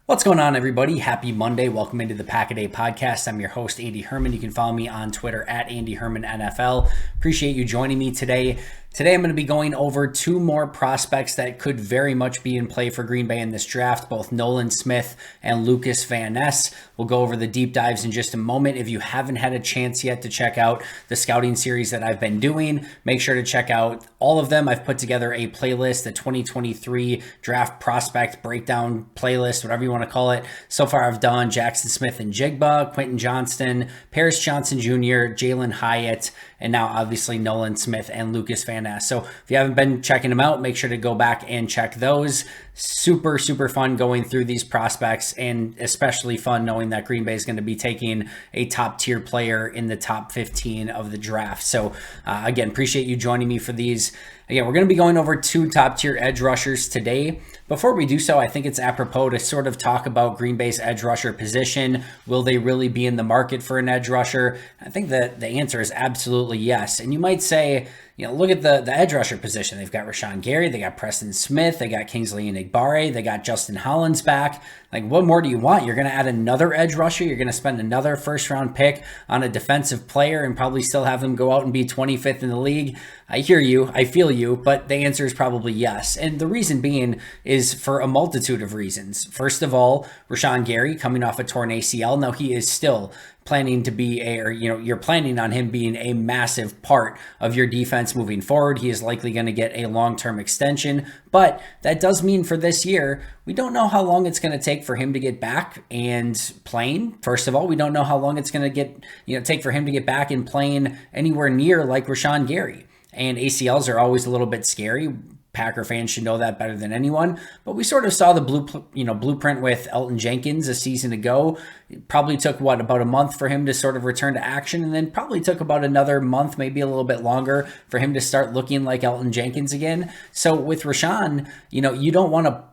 What's going on, everybody? Happy Monday. Welcome into the Pack a Day podcast. I'm your host, Andy Herman. You can follow me on Twitter at Andy Herman NFL. Appreciate you joining me today. Today, I'm going to be going over two more prospects that could very much be in play for Green Bay in this draft, both Nolan Smith and Lukas Van Ness. We'll go over the deep dives in just a moment. If you haven't had a chance yet to check out the scouting series that I've been doing, make sure to check out all of them. I've put together a playlist, the 2023 draft prospect breakdown playlist, whatever you want to call it. So far, I've done Jackson Smith and Jigba, Quentin Johnston, Paris Johnson Jr., Jalen Hyatt, and now obviously Nolan Smith and Lukas Van Ness. So if you haven't been checking them out, make sure to go back and check those. Super fun going through these prospects, and especially fun knowing that Green Bay is going to be taking a top tier player in the top 15 of the draft. So again, appreciate you joining me for these. Again, we're going to be going over two top tier edge rushers today. Before we do so, I think it's apropos to sort of talk about Green Bay's edge rusher position. Will they really be in the market for an edge rusher? I think that the answer is absolutely yes. And you might say, look at the edge rusher position. They've got Rashawn Gary, they got Preston Smith, they got Kingsley Enagbare, they got Justin Hollins back. Like, what more do you want? You're going to add another edge rusher. You're going to spend another first round pick on a defensive player and probably still have them go out and be 25th in the league. I hear you. I feel you. But the answer is probably yes. And the reason being is for a multitude of reasons. First of all, Rashawn Gary coming off a torn ACL. Now he is still planning to be you're planning on him being a massive part of your defense moving forward. He is likely going to get a long-term extension, but that does mean for this year, we don't know how long it's going to take for him to get back and playing. First of all, we don't know how long it's going to take for him to get back and playing anywhere near like Rashawn Gary. And ACLs are always a little bit scary. Packer fans should know that better than anyone. But we sort of saw the blueprint with Elton Jenkins a season ago. It probably took, about a month for him to sort of return to action, and then probably took about another month, maybe a little bit longer, for him to start looking like Elton Jenkins again. So with Rashawn, you don't want to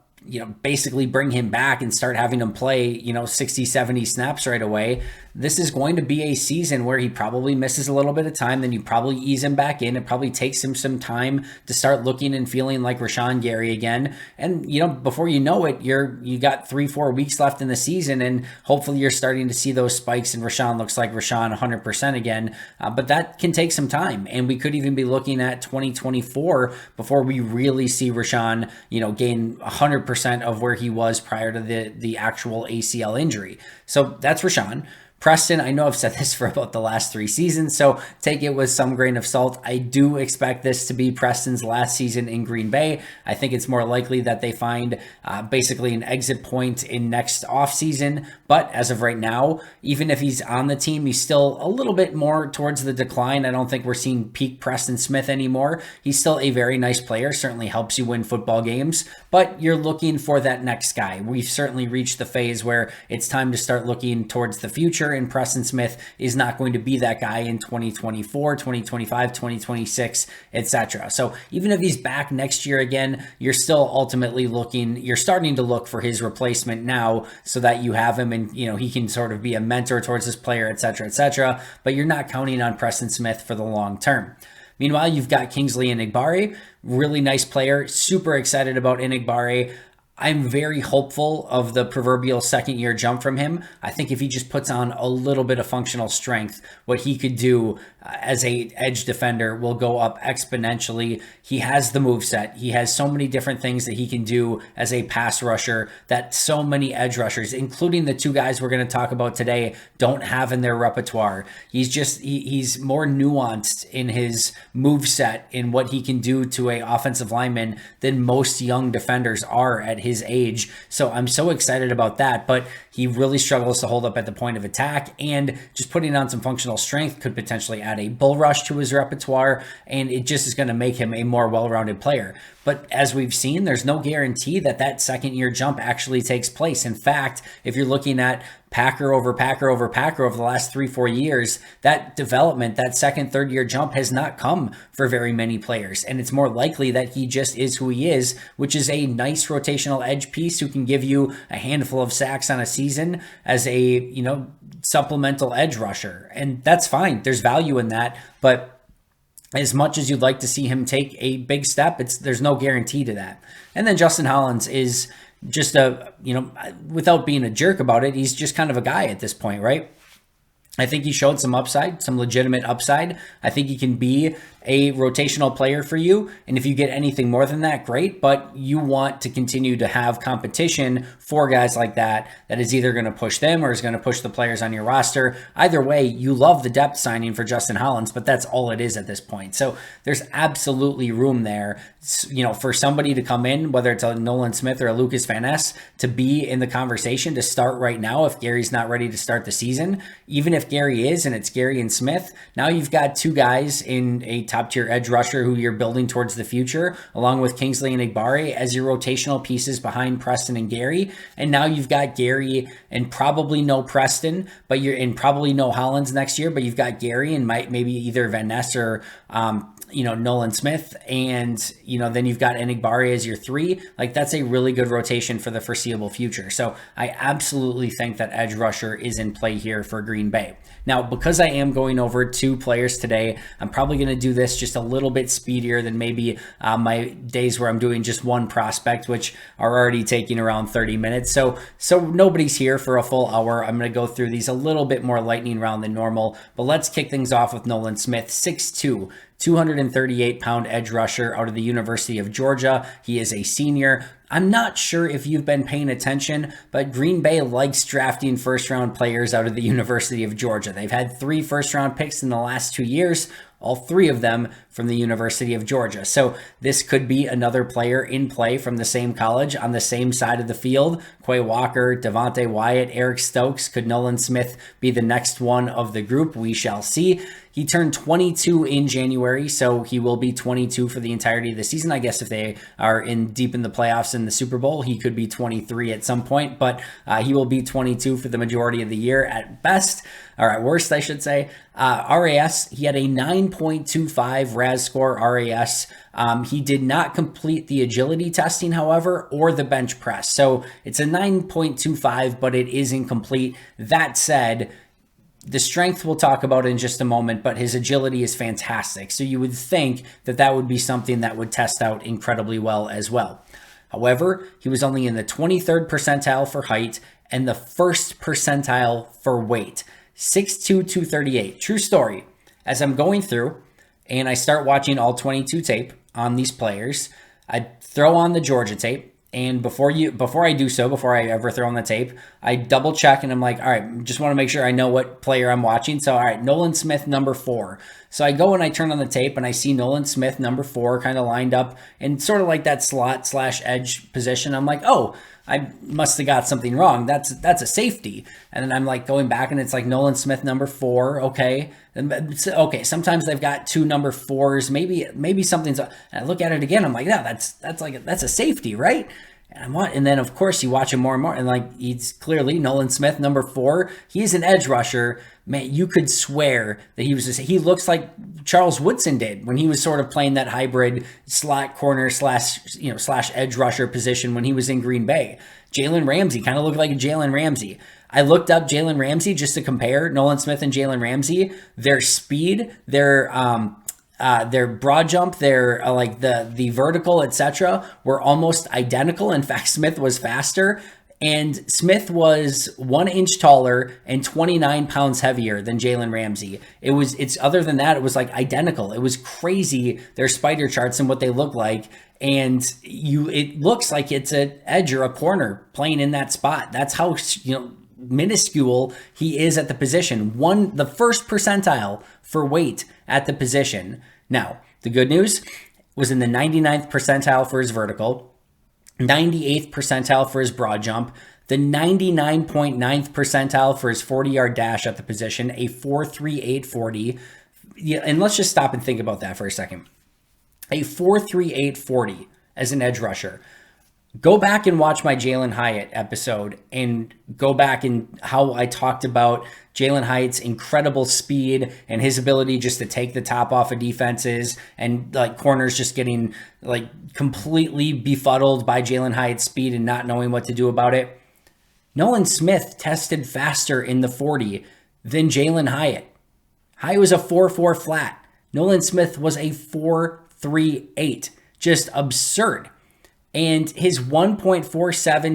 basically bring him back and start having him play, 60, 70 snaps right away. This is going to be a season where he probably misses a little bit of time. Then you probably ease him back in. It probably takes him some time to start looking and feeling like Rashawn Gary again. And, before you know it, you got 3-4 weeks left in the season, and hopefully you're starting to see those spikes and Rashawn looks like Rashawn 100% again. But that can take some time. And we could even be looking at 2024 before we really see Rashawn, gain 100% of where he was prior to the actual ACL injury. So that's Rashawn. Preston, I know I've said this for about the last 3 seasons, so take it with some grain of salt. I do expect this to be Preston's last season in Green Bay. I think it's more likely that they find basically an exit point in next offseason. But as of right now, even if he's on the team, he's still a little bit more towards the decline. I don't think we're seeing peak Preston Smith anymore. He's still a very nice player, certainly helps you win football games, but you're looking for that next guy. We've certainly reached the phase where it's time to start looking towards the future, and Preston Smith is not going to be that guy in 2024, 2025, 2026, etc. So even if he's back next year again, you're still ultimately you're starting to look for his replacement now so that you have him and, he can sort of be a mentor towards this player, etc., but you're not counting on Preston Smith for the long term. Meanwhile, you've got Kingsley Enagbare, really nice player, super excited about Enagbare. I'm very hopeful of the proverbial second year jump from him. I think if he just puts on a little bit of functional strength, what he could do as a edge defender will go up exponentially. He has the moveset. He has so many different things that he can do as a pass rusher that so many edge rushers, including the two guys we're going to talk about today, don't have in their repertoire. He's more nuanced in his moveset in what he can do to a offensive lineman than most young defenders are at his age. So I'm so excited about that, but he really struggles to hold up at the point of attack, and just putting on some functional strength could potentially add a bull rush to his repertoire, and it just is going to make him a more well-rounded player. But as we've seen, there's no guarantee that second year jump actually takes place. In fact, if you're looking at Packer over Packer over Packer over the last 3-4 years, that development, that second, third year jump has not come for very many players. And it's more likely that he just is who he is, which is a nice rotational edge piece who can give you a handful of sacks on a season as a, supplemental edge rusher. And that's fine. There's value in that. But as much as you'd like to see him take a big step, there's no guarantee to that. And then Justin Hollins is just without being a jerk about it, he's just kind of a guy at this point, right? I think he showed some upside, some legitimate upside. I think he can be a rotational player for you. And if you get anything more than that, great. But you want to continue to have competition for guys like that is either going to push them or is going to push the players on your roster. Either way, you love the depth signing for Justin Hollins, but that's all it is at this point. So there's absolutely room there, for somebody to come in, whether it's a Nolan Smith or a Lukas Van Ness, to be in the conversation to start right now if Gary's not ready to start the season. Even if Gary is, and it's Gary and Smith, now you've got two guys in a top tier edge rusher who you're building towards the future, along with Kingsley and Igbare as your rotational pieces behind Preston and Gary. And now you've got Gary and probably no Preston, and probably no Hollins next year, but you've got Gary and maybe either Van Ness or Nolan Smith, and then you've got Enigbare as your three. Like, that's a really good rotation for the foreseeable future. So I absolutely think that edge rusher is in play here for Green Bay. Now, because I am going over two players today, I'm probably going to do this just a little bit speedier than maybe my days where I'm doing just one prospect, which are already taking around 30 minutes. So nobody's here for a full hour. I'm going to go through these a little bit more lightning round than normal, but let's kick things off with Nolan Smith, 6'2", 238-pound edge rusher out of the University of Georgia. He is a senior. I'm not sure if you've been paying attention, but Green Bay likes drafting first-round players out of the University of Georgia. They've had 3 first-round picks in the last 2 years, all 3 of them from the University of Georgia. So this could be another player in play from the same college on the same side of the field. Quay Walker, Devontae Wyatt, Eric Stokes. Could Nolan Smith be the next one of the group? We shall see. He turned 22 in January, so he will be 22 for the entirety of the season. I guess if they are deep in the playoffs in the Super Bowl, he could be 23 at some point, but he will be 22 for the majority of the year at best, or at worst, I should say. RAS, he had a 9.25 RAS score RAS. He did not complete the agility testing, however, or the bench press. So it's a 9.25, but it is incomplete. That said, the strength we'll talk about in just a moment, but his agility is fantastic. So you would think that would be something that would test out incredibly well as well. However, he was only in the 23rd percentile for height and the 1st percentile for weight. 6'2", 238. True story. As I'm going through and I start watching all 22 tape on these players, I throw on the Georgia tape. And before I ever throw on the tape, I double check and I'm like, all right, just want to make sure I know what player I'm watching. So, all right, Nolan Smith, number 4. So I go and I turn on the tape and I see Nolan Smith, number 4, kind of lined up in sort of like that slot / edge position. I'm like, oh, I must have got something wrong. That's a safety. And then I'm like going back and it's like Nolan Smith, number 4. Okay. Okay. Sometimes they've got 2 number 4s. Maybe something's, and I look at it again. I'm like, yeah, that's a safety, right? And then of course you watch him more and more, and like, he's clearly Nolan Smith, number 4. He's an edge rusher. Man, you could swear that he looks like Charles Woodson did when he was sort of playing that hybrid slot corner / edge rusher position when he was in Green Bay. Jalen Ramsey kind of looked like a Jalen Ramsey. I looked up Jalen Ramsey just to compare Nolan Smith and Jalen Ramsey. Their speed, their broad jump, their like the vertical, etc., were almost identical. In fact, Smith was faster. And Smith was 1 inch taller and 29 pounds heavier than Jalen Ramsey. It's other than that, it was like identical. It was crazy, their spider charts and what they look like. And it looks like it's an edge or a corner playing in that spot. That's how, minuscule he is at the position. The 1st percentile for weight at the position. Now, the good news was in the 99th percentile for his vertical, 98th percentile for his broad jump, the 99.9th percentile for his 40-yard dash at the position, a 4.38 40. Yeah, and let's just stop and think about that for a second. A 4.38 40 as an edge rusher. Go back and watch my Jalen Hyatt episode and go back and how I talked about Jalen Hyatt's incredible speed and his ability just to take the top off of defenses, and like corners just getting like completely befuddled by Jalen Hyatt's speed and not knowing what to do about it. Nolan Smith tested faster in the 40 than Jalen Hyatt. Hyatt was a 4.4 flat. Nolan Smith was a 4.38. Just absurd. And his 1.47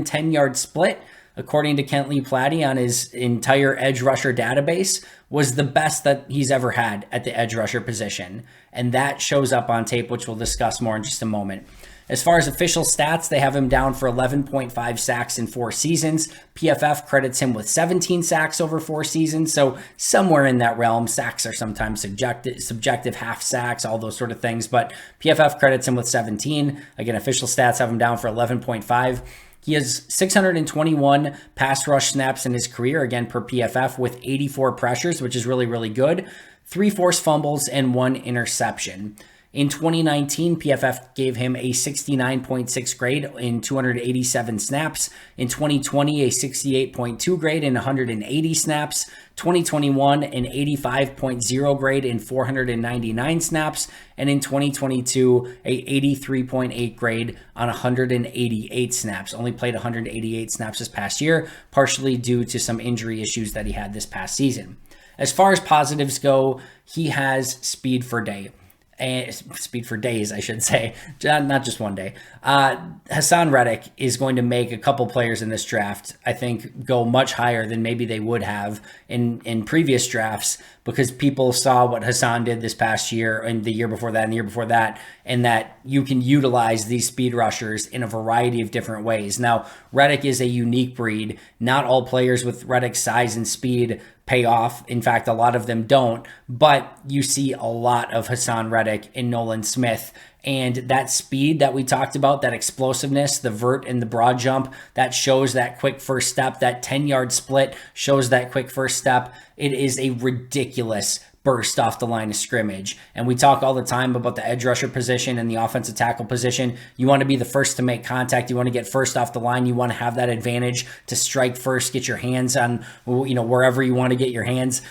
10-yard split, according to Kent Lee Platte on his entire edge rusher database, was the best that he's ever had at the edge rusher position. And that shows up on tape, which we'll discuss more in just a moment. As far as official stats, they have him down for 11.5 sacks in 4 seasons. PFF credits him with 17 sacks over 4 seasons. So somewhere in that realm. Sacks are sometimes subjective, half sacks, all those sort of things. But PFF credits him with 17. Again, official stats have him down for 11.5. He has 621 pass rush snaps in his career, again, per PFF, with 84 pressures, which is really, really good. 3 forced fumbles and 1 interception. In 2019, PFF gave him a 69.6 grade in 287 snaps. In 2020, a 68.2 grade in 180 snaps. 2021, an 85.0 grade in 499 snaps. And in 2022, a 83.8 grade on 188 snaps. Only played 188 snaps this past year, partially due to some injury issues that he had this past season. As far as positives go, he has speed for day. Speed for days, I should say, not just one day. Haason Reddick is going to make a couple players in this draft, I think, go much higher than maybe they would have in previous drafts, because people saw what Haason did this past year and the year before that and the year before that, and that you can utilize these speed rushers in a variety of different ways. Now, Reddick is a unique breed. Not all players with Reddick's size and speed pay off. In fact, a lot of them don't, but you see a lot of Haason Reddick in Nolan Smith. And that speed that we talked about, that explosiveness, the vert and the broad jump, that shows that quick first step. That 10-yard split shows that quick first step. It is a ridiculous burst off the line of scrimmage. And we talk all the time about the edge rusher position and the offensive tackle position. You want to be the first to make contact. You want to get first off the line. You want to have that advantage to strike first, get your hands on, wherever you want to get your hands.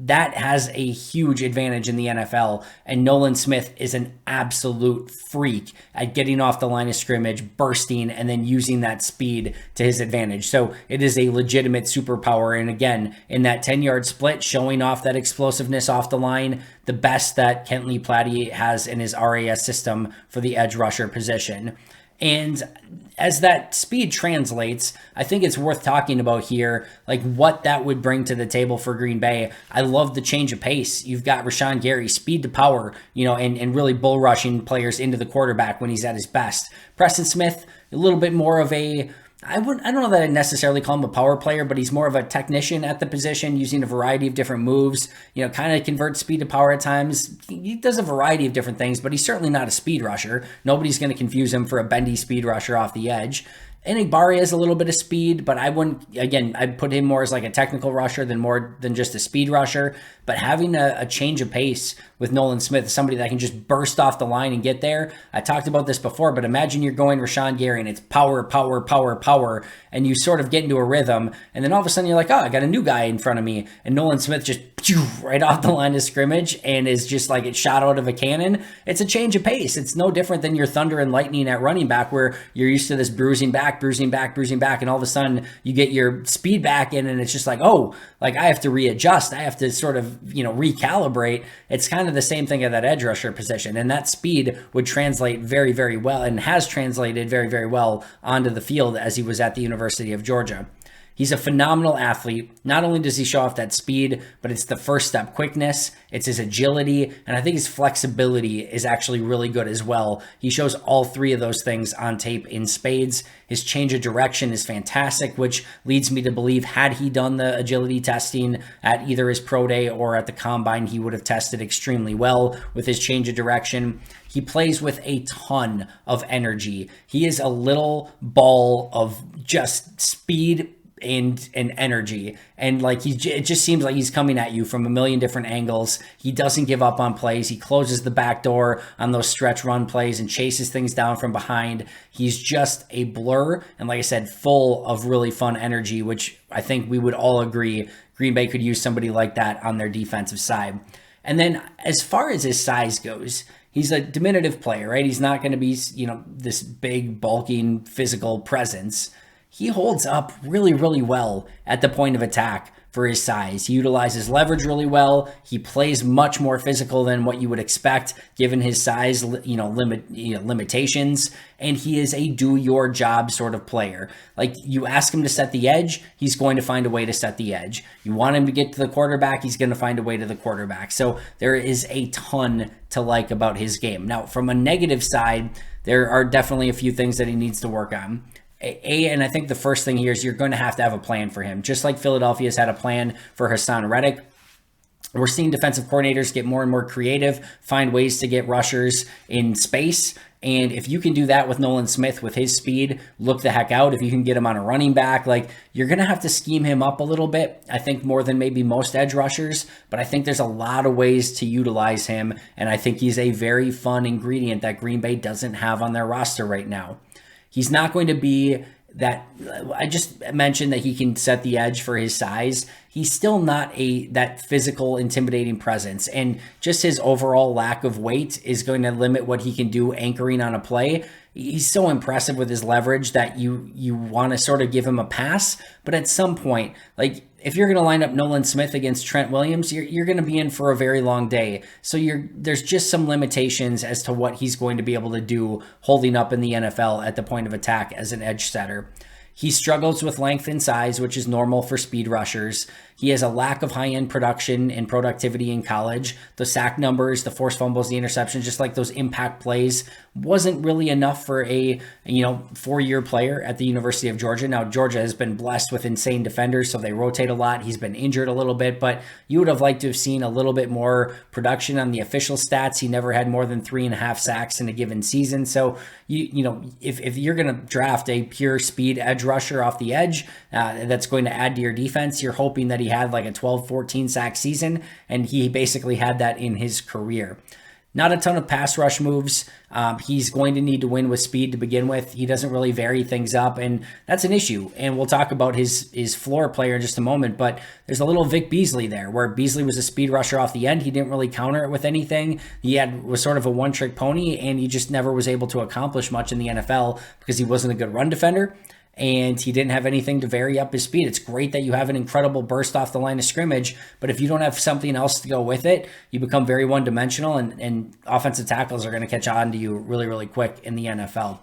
That has a huge advantage in the NFL, and Nolan Smith is an absolute freak at getting off the line of scrimmage, bursting, and then using that speed to his advantage. So it is a legitimate superpower, and again, in that 10-yard split, showing off that explosiveness off the line, the best that Kent Lee Platte has in his RAS system for the edge rusher position. And as that speed translates, I think it's worth talking about here, what that would bring to the table for Green Bay. I love the change of pace. You've got Rashawn Gary, speed to power, and really bull rushing players into the quarterback when he's at his best. Preston Smith, a little bit more of I don't know that I'd necessarily call him a power player, but he's more of a technician at the position, using a variety of different moves, kind of converts speed to power at times. He does a variety of different things, but he's certainly not a speed rusher. Nobody's going to confuse him for a bendy speed rusher off the edge. Enigbari has a little bit of speed, but I'd put him more as a technical rusher than just a speed rusher. But having a change of pace with Nolan Smith, somebody that can just burst off the line and get there. I talked about this before, but imagine you're going Rashawn Gary and it's power, power, power, power, and you sort of get into a rhythm, and then all of a sudden you're like, oh, I got a new guy in front of me, and Nolan Smith just right off the line of scrimmage and is just like it shot out of a cannon. It's a change of pace. It's no different than your thunder and lightning at running back, where you're used to this bruising back, and all of a sudden you get your speed back in, and it's just like, oh, I have to readjust. I have to sort of, recalibrate. It's kind of the same thing at that edge rusher position, and that speed would translate very, very well, and has translated very, very well onto the field as he was at the University of Georgia. He's a phenomenal athlete. Not only does he show off that speed, but it's the first step quickness, it's his agility, and I think his flexibility is actually really good as well. He shows all 3 of those things on tape in spades. His change of direction is fantastic, which leads me to believe had he done the agility testing at either his pro day or at the combine, he would have tested extremely well with his change of direction. He plays with a ton of energy. He is a little ball of just speed and energy, and it just seems like he's coming at you from a million different angles. He doesn't give up on plays. He closes the back door on those stretch run plays and chases things down from behind. He's just a blur, and like I said, full of really fun energy, which I think we would all agree Green Bay could use somebody like that on their defensive side. And then as far as his size goes, he's a diminutive player, right? He's not going to be, this big, bulking, physical presence. He holds up really, really well at the point of attack for his size. He utilizes leverage really well. He plays much more physical than what you would expect given his size, limitations. And he is a do your job sort of player. Like, you ask him to set the edge, he's going to find a way to set the edge. You want him to get to the quarterback, he's going to find a way to the quarterback. So there is a ton to like about his game. Now, from a negative side, there are definitely a few things that he needs to work on. And I think the first thing here is you're going to have a plan for him. Just like Philadelphia's had a plan for Hassan Reddick, we're seeing defensive coordinators get more and more creative, find ways to get rushers in space. And if you can do that with Nolan Smith, with his speed, look the heck out. If you can get him on a running back, like, you're going to have to scheme him up a little bit, I think, more than maybe most edge rushers. But I think there's a lot of ways to utilize him. And I think he's a very fun ingredient that Green Bay doesn't have on their roster right now. He's not going to be that. I just mentioned that he can set the edge for his size. He's still not that physical, intimidating presence. And just his overall lack of weight is going to limit what he can do anchoring on a play. He's so impressive with his leverage that you want to sort of give him a pass. But at some point, like, if you're going to line up Nolan Smith against Trent Williams, you're going to be in for a very long day. So there's just some limitations as to what he's going to be able to do holding up in the NFL at the point of attack as an edge setter. He struggles with length and size, which is normal for speed rushers. He has a lack of high-end production and productivity in college. The sack numbers, the forced fumbles, the interceptions, just like those impact plays, wasn't really enough for a 4-year player at the University of Georgia. Now, Georgia has been blessed with insane defenders, so they rotate a lot. He's been injured a little bit, but you would have liked to have seen a little bit more production on the official stats. He never had more than 3.5 sacks in a given season. So, if you're going to draft a pure speed edge rusher off the edge that's going to add to your defense, you're hoping that he had like a 12-14 sack season, and he basically had that in his career. Not a ton of pass rush moves. He's going to need to win with speed to begin with. He doesn't really vary things up, and that's an issue. And we'll talk about his floor player in just a moment, but there's a little Vic Beasley there, where Beasley was a speed rusher off the end. He didn't really counter it with anything. Was sort of a one-trick pony, and he just never was able to accomplish much in the NFL because he wasn't a good run defender, and he didn't have anything to vary up his speed. It's great that you have an incredible burst off the line of scrimmage, but if you don't have something else to go with it, you become very one-dimensional, and offensive tackles are going to catch on to you really, really quick in the NFL.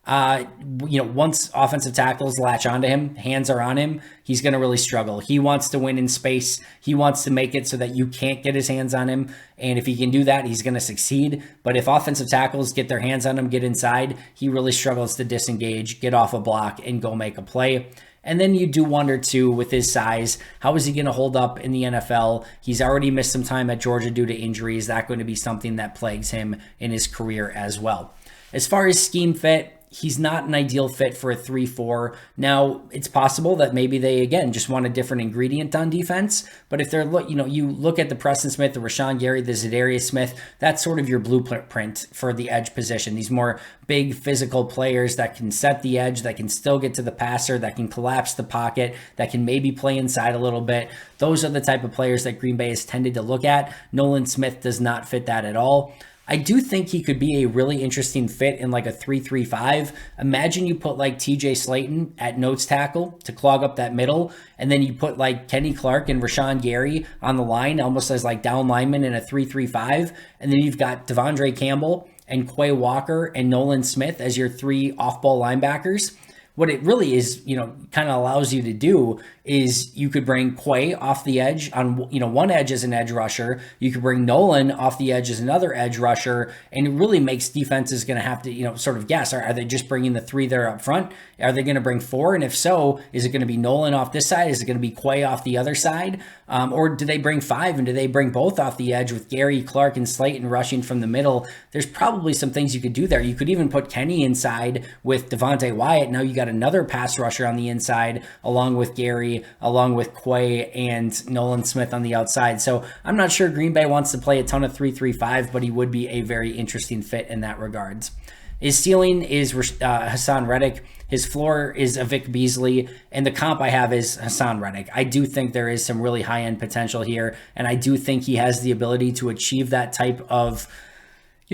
Once offensive tackles latch onto him, hands are on him, he's going to really struggle. He wants to win in space. He wants to make it so that you can't get his hands on him. And if he can do that, he's going to succeed. But if offensive tackles get their hands on him, get inside, he really struggles to disengage, get off a block, and go make a play. And then you do wonder, too, with his size, how is he going to hold up in the NFL? He's already missed some time at Georgia due to injury. Is that going to be something that plagues him in his career as well? As far as scheme fit, he's not an ideal fit for a 3-4. Now, it's possible that maybe they, again, just want a different ingredient on defense. But if they're, you look at the Preston Smith, the Rashawn Gary, the Zadarius Smith, that's sort of your blueprint for the edge position. These more big physical players that can set the edge, that can still get to the passer, that can collapse the pocket, that can maybe play inside a little bit. Those are the type of players that Green Bay has tended to look at. Nolan Smith does not fit that at all. I do think he could be a really interesting fit in like a 3-3-5. Imagine you put like TJ Slayton at nose tackle to clog up that middle, and then you put like Kenny Clark and Rashawn Gary on the line, almost as like down linemen in a 3-3-5. And then you've got Devondre Campbell and Quay Walker and Nolan Smith as your 3 off-ball linebackers. What it really is, kind of allows you to do is you could bring Quay off the edge on, one edge as an edge rusher. You could bring Nolan off the edge as another edge rusher, and it really makes defenses going to have to, sort of guess. Are they just bringing the 3 there up front? Are they going to bring 4? And if so, is it going to be Nolan off this side? Is it going to be Quay off the other side? Or do they bring 5, and do they bring both off the edge with Gary, Clark, and Slayton rushing from the middle? There's probably some things you could do there. You could even put Kenny inside with Devontae Wyatt. Now you got another pass rusher on the inside, along with Gary, along with Quay and Nolan Smith on the outside. So I'm not sure Green Bay wants to play a ton of 3-3-5, but he would be a very interesting fit in that regards. His ceiling is Hassan Reddick. His floor is a Vic Beasley, and the comp I have is Hassan Reddick. I do think there is some really high-end potential here, and I do think he has the ability to achieve that type of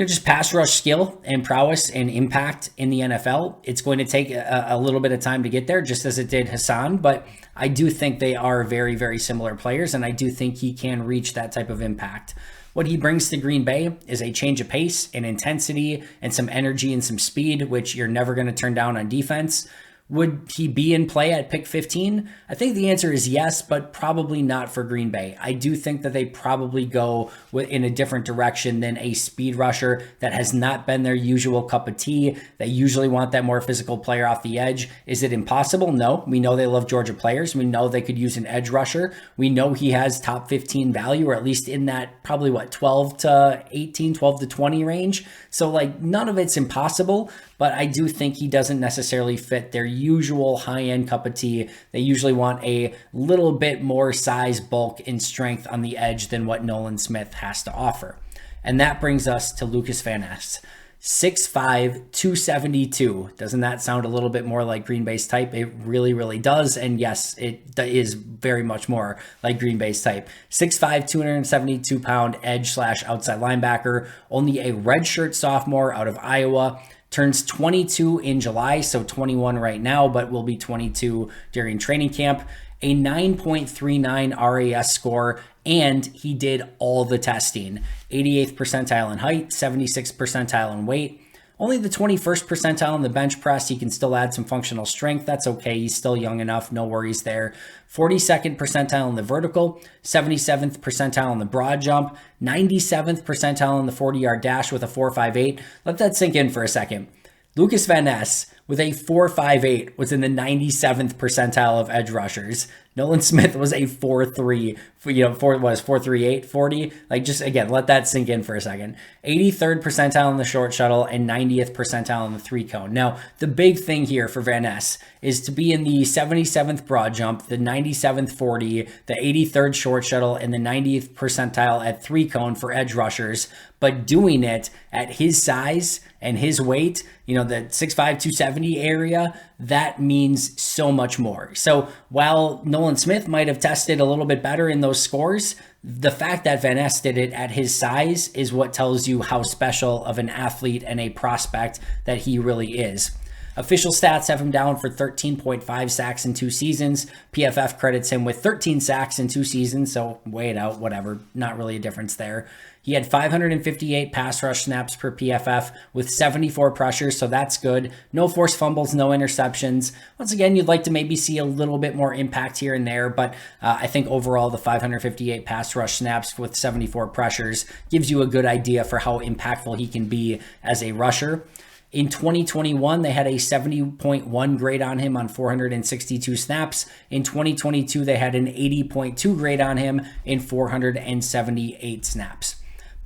just pass rush skill and prowess and impact in the NFL. It's going to take a little bit of time to get there, just as it did Hassan, but I do think they are very, very similar players, and I do think he can reach that type of impact. What he brings to Green Bay is a change of pace and intensity and some energy and some speed, which you're never going to turn down on defense. Would he be in play at pick 15? I think the answer is yes, but probably not for Green Bay. I do think that they probably go in a different direction than a speed rusher that has not been their usual cup of tea. They usually want that more physical player off the edge. Is it impossible? No. We know they love Georgia players. We know they could use an edge rusher. We know he has top 15 value, or at least in that probably 12 to 18, 12 to 20 range. So none of it's impossible, but I do think he doesn't necessarily fit their usual high-end cup of tea. They usually want a little bit more size, bulk, and strength on the edge than what Nolan Smith has to offer. And that brings us to Lukas Van Ness. 6'5", 272. Doesn't that sound a little bit more like Green Bay's type? It really, really does. And yes, it is very much more like Green Bay's type. 6'5", 272-pound edge/outside linebacker. Only a redshirt sophomore out of Iowa. Turns 22 in July, so 21 right now, but will be 22 during training camp. A 9.39 RAS score, and he did all the testing. 88th percentile in height, 76th percentile in weight. Only the 21st percentile in the bench press. He can still add some functional strength. That's okay. He's still young enough. No worries there. 42nd percentile in the vertical, 77th percentile in the broad jump, 97th percentile in the 40-yard dash with a 4.58. Let that sink in for a second. Lukas Van Ness with a 4.58 was in the 97th percentile of edge rushers. Nolan Smith was a 4.3, 4.38, 40. Just again, let that sink in for a second. 83rd percentile in the short shuttle and 90th percentile in the 3-cone. Now, the big thing here for Van Ness is to be in the 77th broad jump, the 97th 40, the 83rd short shuttle, and the 90th percentile at 3-cone for edge rushers, but doing it at his size and his weight, the 6'5", 270 area, that means so much more. So while Nolan Smith might have tested a little bit better in those scores, the fact that Van Ness did it at his size is what tells you how special of an athlete and a prospect that he really is. Official stats have him down for 13.5 sacks in 2 seasons. PFF credits him with 13 sacks in 2 seasons, so weigh it out, whatever. Not really a difference there. He had 558 pass rush snaps per PFF with 74 pressures, so that's good. No forced fumbles, no interceptions. Once again, you'd like to maybe see a little bit more impact here and there, but I think overall the 558 pass rush snaps with 74 pressures gives you a good idea for how impactful he can be as a rusher. In 2021, they had a 70.1 grade on him on 462 snaps. In 2022, they had an 80.2 grade on him in 478 snaps.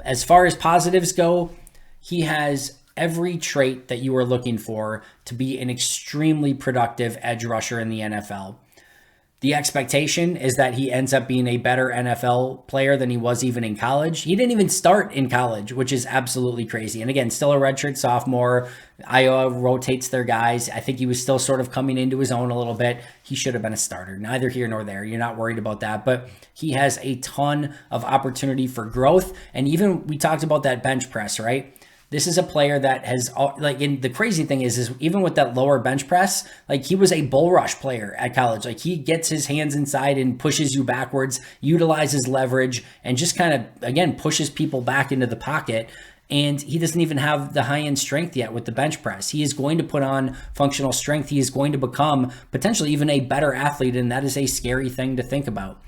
As far as positives go, he has every trait that you are looking for to be an extremely productive edge rusher in the NFL. The expectation is that he ends up being a better NFL player than he was even in college. He didn't even start in college, which is absolutely crazy. And again, still a redshirt sophomore. Iowa rotates their guys. I think he was still sort of coming into his own a little bit. He should have been a starter. Neither here nor there. You're not worried about that. But he has a ton of opportunity for growth. And even we talked about that bench press, right? This is a player that has, and the crazy thing is even with that lower bench press, he was a bull rush player at college. He gets his hands inside and pushes you backwards, utilizes leverage, and just kind of, again, pushes people back into the pocket. And he doesn't even have the high-end strength yet with the bench press. He is going to put on functional strength. He is going to become potentially even a better athlete, and that is a scary thing to think about.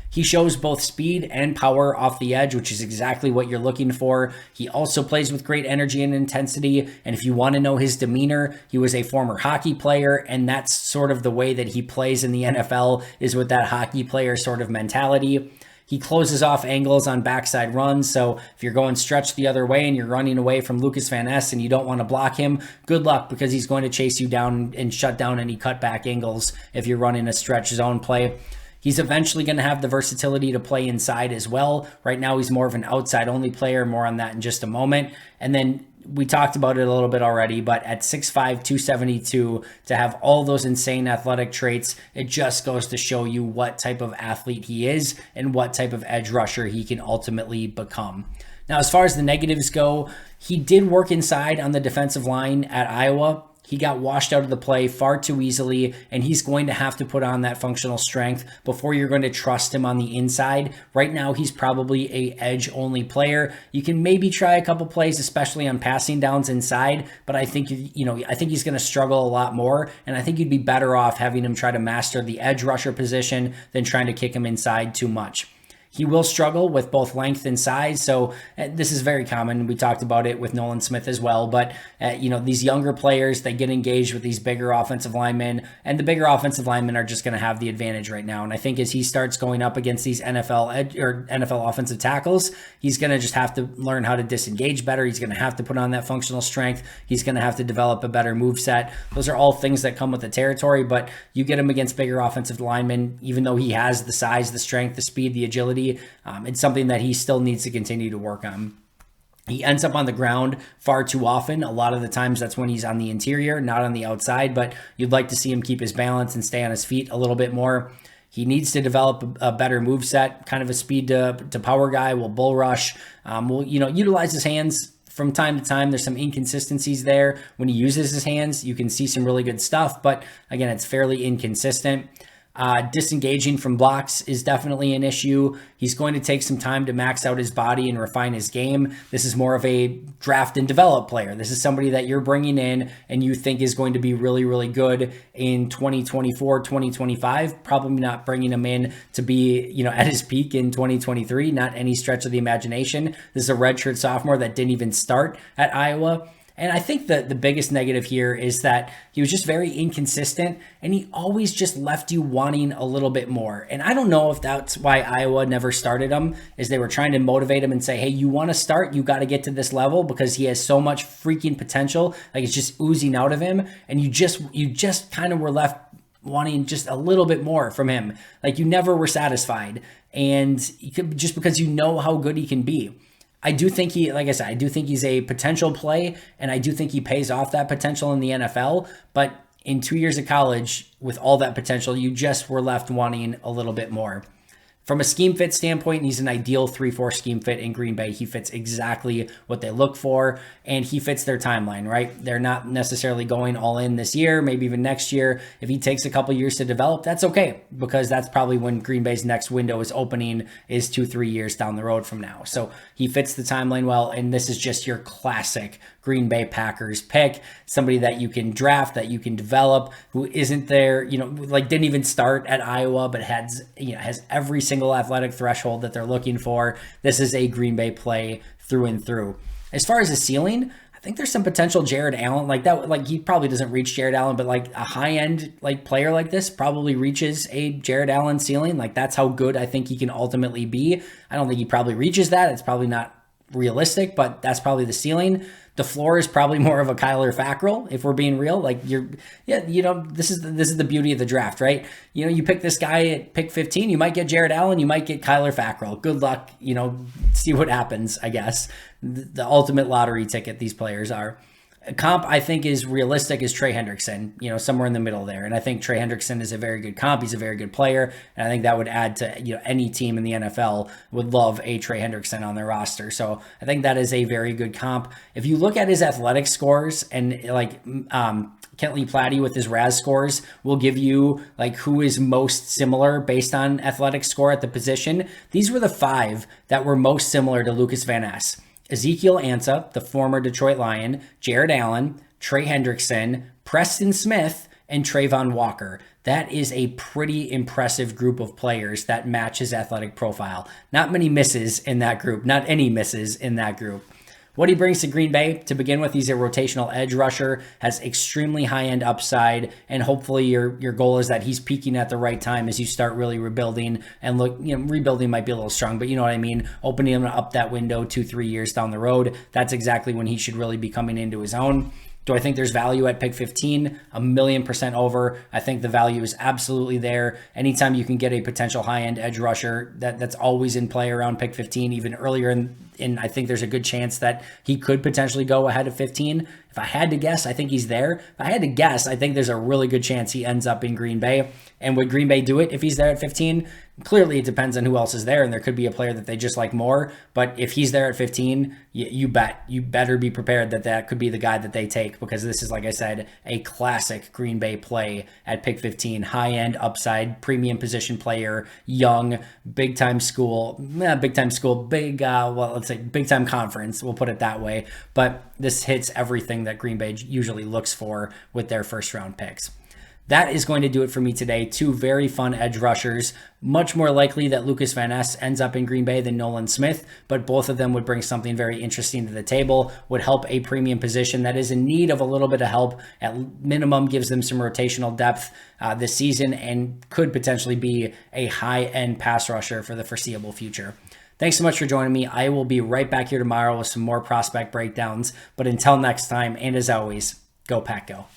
He shows both speed and power off the edge, which is exactly what you're looking for. He also plays with great energy and intensity. And if you want to know his demeanor, he was a former hockey player, and that's sort of the way that he plays in the NFL, is with that hockey player sort of mentality. He closes off angles on backside runs. So if you're going stretch the other way and you're running away from Lukas Van Ness and you don't want to block him, good luck, because he's going to chase you down and shut down any cutback angles if you're running a stretch zone play. He's eventually going to have the versatility to play inside as well. Right now, he's more of an outside-only player. More on that in just a moment. And then we talked about it a little bit already, but at 6'5", 272, to have all those insane athletic traits, it just goes to show you what type of athlete he is and what type of edge rusher he can ultimately become. Now, as far as the negatives go, he did work inside on the defensive line at Iowa. He got washed out of the play far too easily, and he's going to have to put on that functional strength before you're going to trust him on the inside. Right now, he's probably a edge-only player. You can maybe try a couple plays, especially on passing downs inside, but I think I think he's going to struggle a lot more, and I think you'd be better off having him try to master the edge rusher position than trying to kick him inside too much. He will struggle with both length and size, so this is very common. We talked about it with Nolan Smith as well, but these younger players, they get engaged with these bigger offensive linemen, and the bigger offensive linemen are just going to have the advantage right now. And I think as he starts going up against these NFL offensive tackles, he's going to just have to learn how to disengage better. He's going to have to put on that functional strength. He's going to have to develop a better move set. Those are all things that come with the territory, but you get him against bigger offensive linemen, even though he has the size, the strength, the speed, the agility. It's something that he still needs to continue to work on. He ends up on the ground far too often. A lot of the times that's when he's on the interior, not on the outside, but you'd like to see him keep his balance and stay on his feet a little bit more. He needs to develop a better move set, kind of a speed to power guy, will bull rush, will utilize his hands from time to time. There's some inconsistencies there. When he uses his hands, you can see some really good stuff, but again, it's fairly inconsistent. Disengaging from blocks is definitely an issue. He's going to take some time to max out his body and refine his game. This is more of a draft and develop player. This is somebody that you're bringing in and you think is going to be really, really good in 2024, 2025. Probably not bringing him in to be, at his peak in 2023. Not any stretch of the imagination. This is a redshirt sophomore that didn't even start at Iowa. And I think that the biggest negative here is that he was just very inconsistent and he always just left you wanting a little bit more. And I don't know if that's why Iowa never started him, is they were trying to motivate him and say, hey, you want to start, you got to get to this level because he has so much freaking potential. Like it's just oozing out of him. And you just kind of were left wanting just a little bit more from him. Like you never were satisfied. And just because you know how good he can be. I do think he's a potential play, and I do think he pays off that potential in the NFL. But in 2 years of college, with all that potential, you just were left wanting a little bit more. From a scheme fit standpoint, he's an ideal 3-4 scheme fit in Green Bay. He fits exactly what they look for, and he fits their timeline, right? They're not necessarily going all in this year, maybe even next year. If he takes a couple years to develop, that's okay, because that's probably when Green Bay's next window is opening, is 2-3 years down the road from now. So he fits the timeline well, and this is just your classic Green Bay Packers pick, somebody that you can draft, that you can develop, who isn't there, didn't even start at Iowa, but has every single athletic threshold that they're looking for. This is a Green Bay play through and through. As far as the ceiling, I think there's some potential Jared Allen like that. Like he probably doesn't reach Jared Allen, but like a high end player like this probably reaches a Jared Allen ceiling. Like that's how good I think he can ultimately be. I don't think he probably reaches that. It's probably not realistic, but that's probably the ceiling. The floor is probably more of a Kyler Fackrell, if we're being real. This is the beauty of the draft, right? You pick this guy at pick 15, you might get Jared Allen, you might get Kyler Fackrell. Good luck, see what happens, I guess. The ultimate lottery ticket these players are. A comp I think is realistic is Trey Hendrickson, somewhere in the middle there. And I think Trey Hendrickson is a very good comp. He's a very good player. And I think that would add to, any team in the NFL would love a Trey Hendrickson on their roster. So I think that is a very good comp. If you look at his athletic scores and Kentley Platte with his RAS scores will give you who is most similar based on athletic score at the position. These were the 5 that were most similar to Lukas Van Ness. Ezekiel Ansah, the former Detroit Lion, Jared Allen, Trey Hendrickson, Preston Smith, and Trayvon Walker. That is a pretty impressive group of players that match his athletic profile. Not many misses in that group. Not any misses in that group. What he brings to Green Bay, to begin with, he's a rotational edge rusher, has extremely high-end upside, and hopefully your goal is that he's peaking at the right time as you start really rebuilding. And rebuilding might be a little strong, but you know what I mean? Opening him up that window 2-3 years down the road, that's exactly when he should really be coming into his own. Do I think there's value at pick 15? 1,000,000% over. I think the value is absolutely there. Anytime you can get a potential high-end edge rusher, that's always in play around pick 15, even earlier in I think there's a good chance that he could potentially go ahead of 15. If I had to guess, I think he's there. If I had to guess, I think there's a really good chance he ends up in Green Bay. And would Green Bay do it if he's there at 15? Clearly, it depends on who else is there, and there could be a player that they just like more. But if he's there at 15, you better be prepared that could be the guy that they take, because this is, like I said, a classic Green Bay play at pick 15. High-end upside, premium position player, young, big-time school, let's say big-time conference. We'll put it that way. But this hits everything that Green Bay usually looks for with their first-round picks. That is going to do it for me today. Two very fun edge rushers. Much more likely that Lukas Van Ness ends up in Green Bay than Nolan Smith, but both of them would bring something very interesting to the table, would help a premium position that is in need of a little bit of help. At minimum, gives them some rotational depth this season and could potentially be a high-end pass rusher for the foreseeable future. Thanks so much for joining me. I will be right back here tomorrow with some more prospect breakdowns. But until next time, and as always, go Pack Go.